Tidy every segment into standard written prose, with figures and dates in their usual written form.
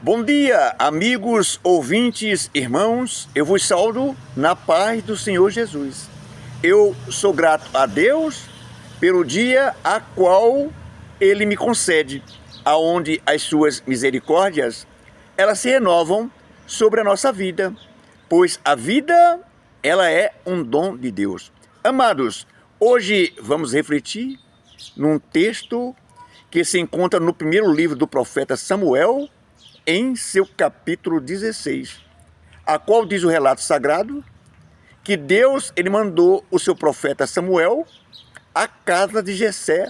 Bom dia, amigos, ouvintes, irmãos. Eu vos saúdo na paz do Senhor Jesus. Eu sou grato a Deus pelo dia a qual Ele me concede, aonde as suas misericórdias, elas se renovam sobre a nossa vida, pois a vida, ela é um dom de Deus. Amados, hoje vamos refletir num texto que se encontra no primeiro livro do profeta Samuel, em seu capítulo 16, a qual diz o relato sagrado que Deus ele mandou o seu profeta Samuel à casa de Jessé,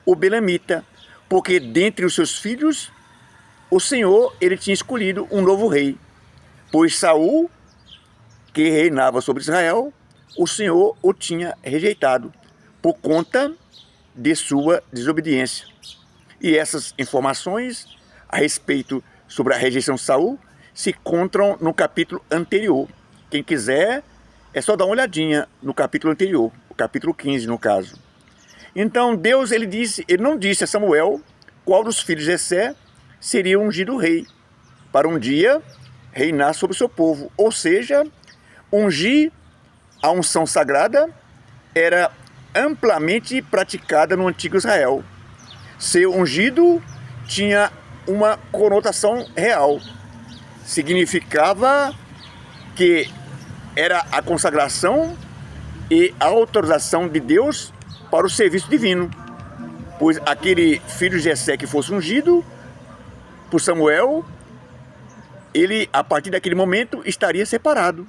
o belemita, porque dentre os seus filhos o Senhor ele tinha escolhido um novo rei, pois Saul, que reinava sobre Israel, o Senhor o tinha rejeitado por conta de sua desobediência. E essas informações a respeito sobre a rejeição de Saul se encontram no capítulo anterior. Quem quiser, é só dar uma olhadinha no capítulo anterior, o capítulo 15 no caso. Então Deus ele não disse a Samuel qual dos filhos de Jessé seria ungido rei, para um dia reinar sobre o seu povo. Ou seja, ungir, a unção sagrada era amplamente praticada no antigo Israel. Ser ungido tinha uma conotação real. Significava que era a consagração e a autorização de Deus para o serviço divino. Pois aquele filho de Jessé que fosse ungido por Samuel, ele, a partir daquele momento, estaria separado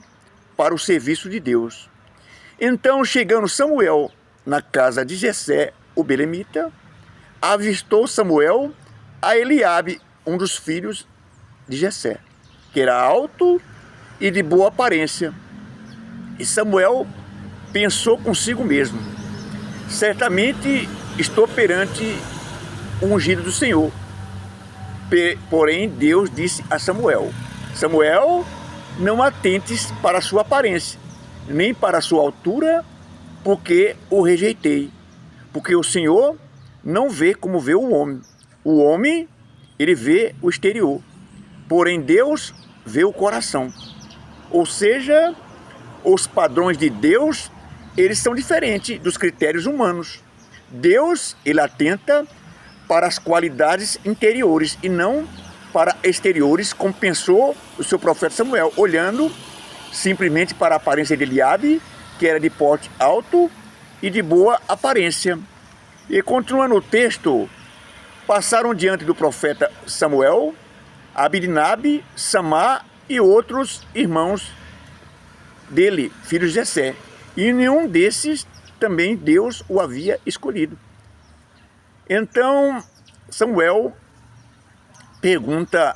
para o serviço de Deus. Então, chegando Samuel na casa de Jessé, o belemita, avistou Samuel a Eliabe, um dos filhos de Jessé, que era alto e de boa aparência. E Samuel pensou consigo mesmo: certamente estou perante o ungido do Senhor. Porém, Deus disse a Samuel: Samuel, não atentes para a sua aparência, nem para a sua altura, porque o rejeitei. Porque o Senhor não vê como vê o homem. O homem, ele vê o exterior, porém Deus vê o coração. Ou seja, os padrões de Deus, eles são diferentes dos critérios humanos. Deus, ele atenta para as qualidades interiores e não para exteriores, como pensou o seu profeta Samuel, olhando simplesmente para a aparência de Eliabe, que era de porte alto e de boa aparência. E continuando o texto, passaram diante do profeta Samuel, Abidinabe, Samá e outros irmãos dele, filhos de Jessé. E nenhum desses também Deus o havia escolhido. Então Samuel pergunta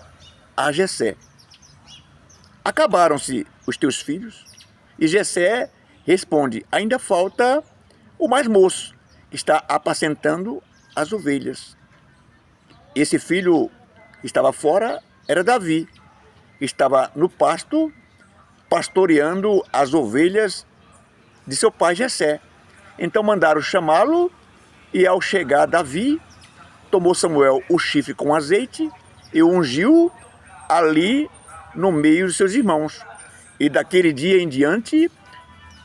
a Jessé: acabaram-se os teus filhos? E Jessé responde: ainda falta o mais moço, que está apacentando as ovelhas. Esse filho que estava fora era Davi, que estava no pasto, pastoreando as ovelhas de seu pai Jessé. Então mandaram chamá-lo, e ao chegar Davi, tomou Samuel o chifre com azeite e o ungiu ali no meio dos seus irmãos. E daquele dia em diante,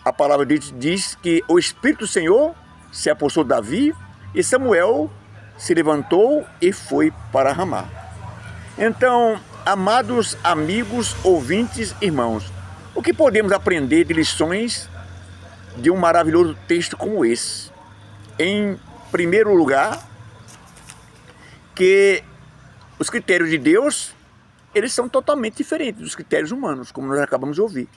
a palavra de Deus diz que o Espírito do Senhor se apossou de Davi, e Samuel se levantou e foi para Ramá. Então, amados amigos, ouvintes, irmãos, o que podemos aprender de lições de um maravilhoso texto como esse? Em primeiro lugar, que os critérios de Deus, eles são totalmente diferentes dos critérios humanos, como nós acabamos de ouvir.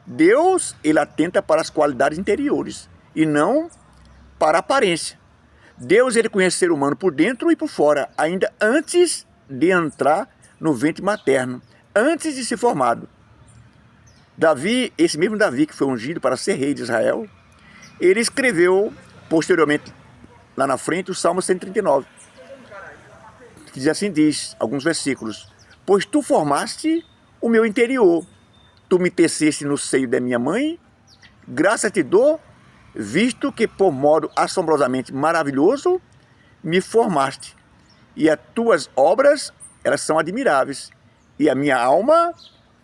Deus, ele atenta para as qualidades interiores e não para a aparência. Deus, ele conhece o ser humano por dentro e por fora, ainda antes de entrar no ventre materno, antes de ser formado. Davi, esse mesmo Davi que foi ungido para ser rei de Israel, ele escreveu posteriormente, lá na frente, o Salmo 139, que diz assim, alguns versículos: pois tu formaste o meu interior, tu me teceste no seio da minha mãe, graça te dou, visto que por modo assombrosamente maravilhoso me formaste, e as tuas obras elas são admiráveis. E a minha alma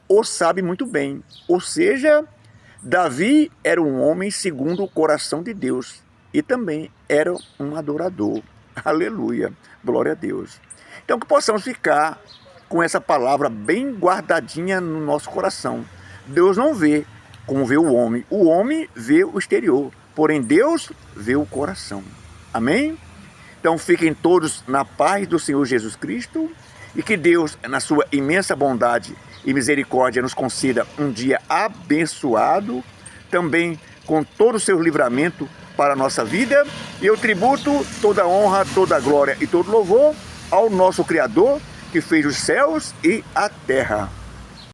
o sabe muito bem. Ou seja, Davi era um homem segundo o coração de Deus e também era um adorador. Aleluia, glória a Deus. Então que possamos ficar com essa palavra bem guardadinha no nosso coração. Deus não vê como vê o homem vê o exterior, porém Deus vê o coração. Amém? Então fiquem todos na paz do Senhor Jesus Cristo e que Deus, na sua imensa bondade e misericórdia, nos conceda um dia abençoado, também com todo o seu livramento para a nossa vida. E eu tributo toda a honra, toda a glória e todo louvor ao nosso Criador, que fez os céus e a terra.